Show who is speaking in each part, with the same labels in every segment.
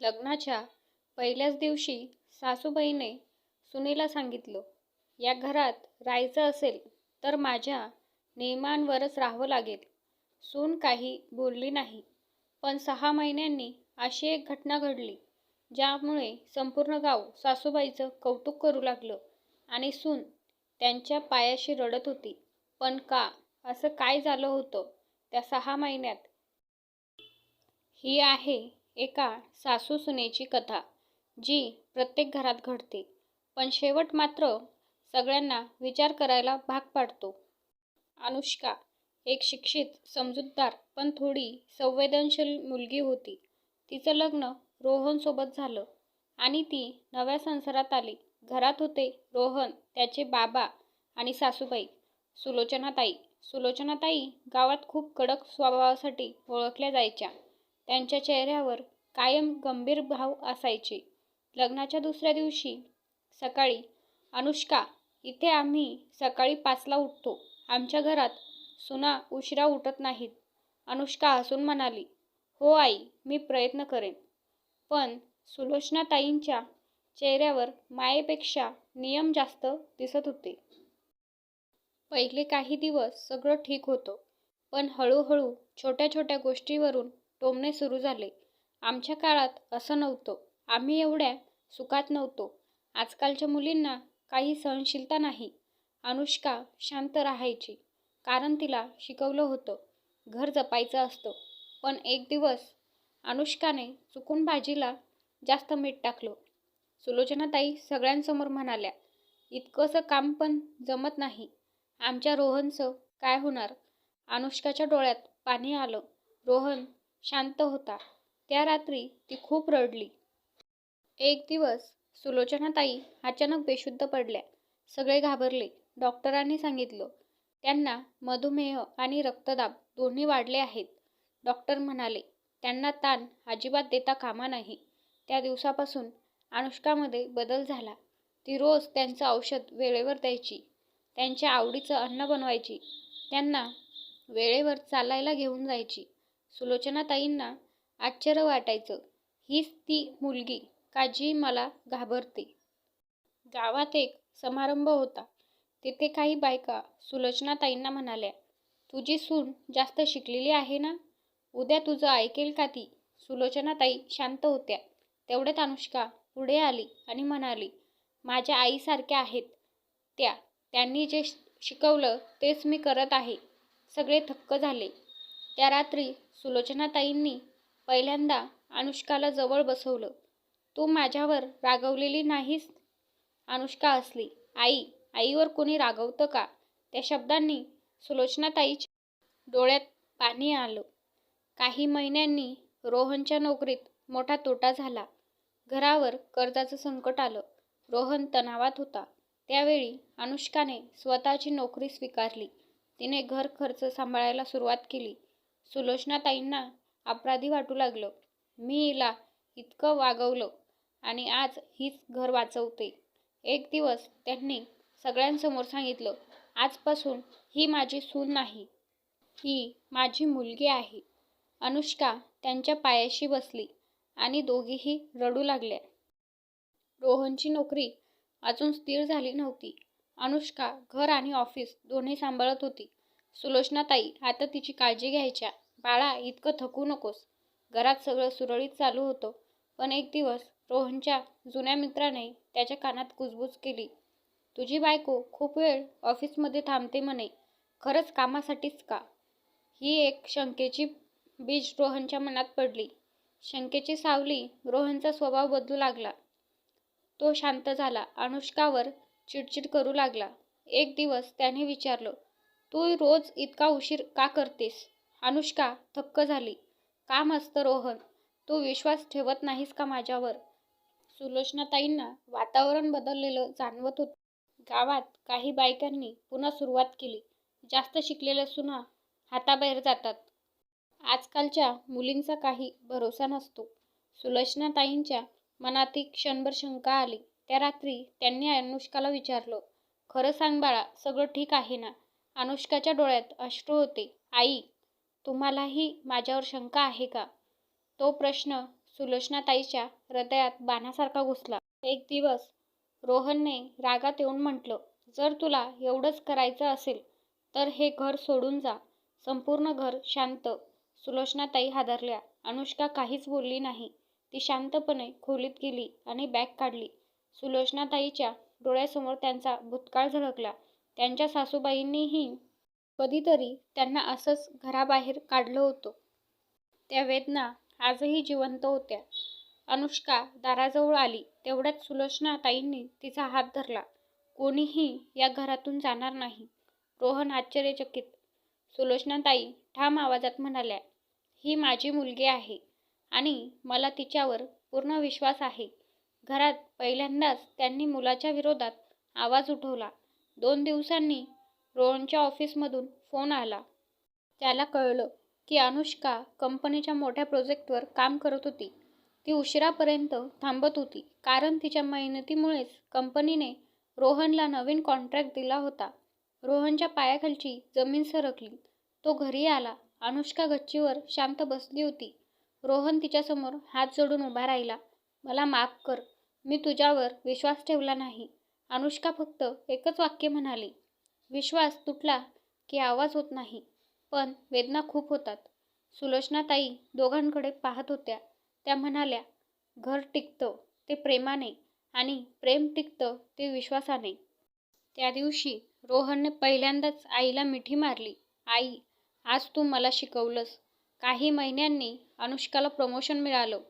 Speaker 1: लग्नाच्या पहिल्याच दिवशी सासूबाईने सुनेला सांगितलं, या घरात राहायचं असेल तर माझ्या नियमांवरच राहावं लागेल. सून काही बोलली नाही. पण 6 महिन्यांनी अशी एक घटना घडली, ज्यामुळे संपूर्ण गाव सासूबाईचं कौतुक करू लागलं आणि सून त्यांच्या पायाशी रडत होती. पण का? असं काय झालं होतं त्या 6 महिन्यात? ही आहे एका सासू सुनेची कथा, जी प्रत्येक घरात घडते, पण शेवट मात्र सगळ्यांना विचार करायला भाग पाडतो. अनुष्का एक शिक्षित, समजूतदार पण थोडी संवेदनशील मुलगी होती. तिचं लग्न रोहनसोबत झालं आणि ती नव्या संसारात आली. घरात होते रोहन, त्याचे बाबा आणि सासूबाई सुलोचनाताई. सुलोचनाताई गावात खूप कडक स्वभावासाठी ओळखल्या जायच्या. त्यांच्या चेहऱ्यावर कायम गंभीर भाव असायचे. लग्नाच्या दुसऱ्या दिवशी सकाळी, अनुष्का, इथे आम्ही सकाळी 5ला उठतो. आमच्या घरात सुना उशिरा उठत नाहीत. अनुष्का हसून म्हणाली, हो आई, मी प्रयत्न करेन. पण सुलोचनाताईंच्या चेहऱ्यावर मायेपेक्षा नियम जास्त दिसत होते. पहिले काही दिवस सगळं ठीक होतं, पण हळूहळू छोट्या छोट्या गोष्टीवरून टोमणे सुरू झाले. आमच्या काळात असं नव्हतं. आम्ही एवढ्या सुखात नव्हतो. आजकालच्या मुलींना काही सहनशीलता नाही. अनुष्का शांत राहायची, कारण तिला शिकवलं होतं घर जपायचं असतं. पण एक दिवस अनुष्काने चुकून भाजीला जास्त मीठ टाकलं. सुलोचनाताई सगळ्यांसमोर म्हणाल्या, इतकंसं काम पण जमत नाही. आमच्या रोहनचं काय होणार? अनुष्काच्या डोळ्यात पाणी आलं. रोहन शांत होता. त्या रात्री ती खूप रडली. एक दिवस सुलोचनाताई अचानक बेशुद्ध पडल्या. सगळे घाबरले. डॉक्टरांनी सांगितलं, त्यांना मधुमेह आणि रक्तदाब दोन्ही वाढले आहेत. डॉक्टर म्हणाले, त्यांना ताण अजिबात देता कामा नाही. त्या दिवसापासून अनुष्कामध्ये बदल झाला. ती रोज त्यांचं औषध वेळेवर द्यायची, त्यांच्या आवडीचं अन्न बनवायची, त्यांना वेळेवर चालायला घेऊन जायची. सुलोचनाताईंना आश्चर्य वाटायचं, हीच ती मुलगी का जी मला घाबरते? गावात एक समारंभ होता. तिथे काही बायका सुलोचनाताईंना म्हणाल्या, तुझी सून जास्त शिकलेली आहे ना? उद्या तुझं ऐकेल का ती? सुलोचनाताई शांत होत्या. तेवढ्यात अनुष्का पुढे आली आणि म्हणाली, माझ्या आईसारख्या आहेत त्या. त्यांनी जे शिकवलं तेच मी करत आहे. सगळे थक्क झाले. त्या रात्री सुलोचनाताईंनी पहिल्यांदा अनुष्काला जवळ बसवलं. तू माझ्यावर रागवलेली नाहीस? अनुष्का हसली. आई, आईवर कोणी रागवतं का? त्या शब्दांनी सुलोचनाताईच्या डोळ्यात पाणी आलं. काही महिन्यांनी रोहनच्या नोकरीत मोठा तोटा झाला. घरावर कर्जाचं संकट आलं. रोहन तणावात होता. त्यावेळी अनुष्काने स्वतःची नोकरी स्वीकारली. तिने घर खर्च सांभाळायला सुरुवात केली. सुलोचनाताईंना अपराधी वाटू लागलं. मी हिला इतकं वागवलं आणि आज हीच घर वाचवते. एक दिवस त्यांनी सगळ्यांसमोर सांगितलं, आजपासून ही माझी सून नाही, ही माझी मुलगी आहे. अनुष्का त्यांच्या पायाशी बसली आणि दोघीही रडू लागल्या. रोहनची नोकरी अजून स्थिर झाली नव्हती. अनुष्का घर आणि ऑफिस दोन्ही सांभाळत होती. सुलोचनाताई आता तिची काळजी घ्यायच्या. बाळा, इतकं थकू नकोस. घरात सगळं सुरळीत चालू होतं. पण एक दिवस रोहनच्या जुन्या मित्राने त्याच्या कानात कुजबूज केली, तुझी बायको खूप वेळ ऑफिसमध्ये थांबते म्हणे. खरंच कामासाठीच का? ही एक शंकेची बीज रोहनच्या मनात पडली. शंकेची सावली रोहनचा स्वभाव बदलू लागला. तो शांत झाला. अनुष्कावर चिडचिड करू लागला. एक दिवस त्याने विचारलं, तू रोज इतका उशीर का करतेस? अनुष्का थक्क झाली. काम असतं रोहन, तू विश्वास ठेवत नाहीस का माझ्यावर? सुलोचनाताईंना वातावरण बदललेलं जाणवत होतं. गावात काही बायकांनी पुन्हा सुरुवात केली. जास्त शिकलेल्या सुना हाताबाहेर जातात. आजकालच्या मुलींचा काही भरोसा नसतो. सुलोचनाताईंच्या मनात एक क्षणभर शंका आली. त्या रात्री त्यांनी अनुष्काला विचारलं, खरं सांग बाळा, सगळं ठीक आहे ना? अनुष्काच्या डोळ्यात अश्रू होते. आई, तुम्हालाही माझ्यावर शंका आहे का? तो प्रश्न सुलोचनाताईच्या हृदयात बाणासारखा घुसला. एक दिवस रोहनने रागात येऊन म्हटलं, जर तुला एवढंच करायचं असेल तर हे घर सोडून जा. संपूर्ण घर शांत. सुलोचनाताई हादरल्या. अनुष्का काहीच बोलली नाही. ती शांतपणे खोलीत गेली आणि बॅग काढली. सुलोचनाताईच्या डोळ्यासमोर त्यांचा भूतकाळ झळकला. त्यांच्या सासूबाईंनीही कधीतरी त्यांना असंच घराबाहेर काढलं होतं. त्या वेदना आजही जिवंत होत्या. अनुष्का दाराजवळ आली तेवढ्यात सुलोचनाताईंनी तिचा हात धरला. कोणीही या घरातून जाणार नाही. रोहन आश्चर्यचकित. सुलोचनाताई ठाम आवाजात म्हणाल्या, ही माझी मुलगी आहे आणि मला तिच्यावर पूर्ण विश्वास आहे. घरात पहिल्यांदाच त्यांनी मुलाच्या विरोधात आवाज उठवला. 2 दिवसांनी रोहनच्या ऑफिसमधून फोन आला. त्याला कळलं की अनुष्का कंपनीच्या मोठ्या प्रोजेक्टवर काम करत होती. ती उशिरापर्यंत थांबत होती कारण तिच्या मेहनतीमुळेच कंपनीने रोहनला नवीन कॉन्ट्रॅक्ट दिला होता. रोहनच्या पायाखालची जमीन सरकली. तो घरी आला. अनुष्का गच्चीवर शांत बसली होती. रोहन तिच्यासमोर हात जोडून उभा राहिला. मला माफ कर. मी तुझ्यावर विश्वास ठेवला नाही. अनुष्का फक्त एकच वाक्य म्हणाली. विश्वास तुटला की आवाज होत नाही, पण वेदना खूप होतात. सुलोचनाताई दोघांकडे पाहत होत्या. त्या म्हणाल्या, घर टिकतं ते प्रेमाने आणि प्रेम टिकतं ते विश्वासाने. त्या दिवशी रोहनने पहिल्यांदाच आईला मिठी मारली. आई, आज तू मला शिकवलंस. काही महिन्यांनी अनुष्काला प्रमोशन मिळालं.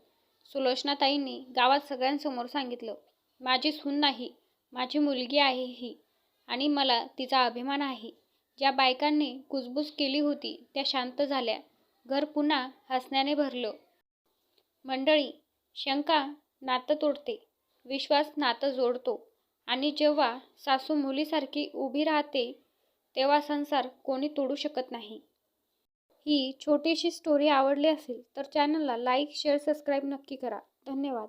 Speaker 1: सुलोचनाताईंनी गावात सगळ्यांसमोर सांगितलं, माझी सून नाही, माझी मुलगी आहे ही आणि मला तिचा अभिमान आहे. ज्या बायकांनी कुजबूज केली होती त्या शांत झाल्या. घर पुन्हा हसण्याने भरलं. मंडळी, शंका नातं तोडते, विश्वास नातं जोडतो आणि जेव्हा सासू मुलीसारखी उभी राहते तेव्हा संसार कोणी तोडू शकत नाही. ही छोटीशी स्टोरी आवडली असेल तर चॅनलला लाईक, शेअर, सबस्क्राईब नक्की करा. धन्यवाद.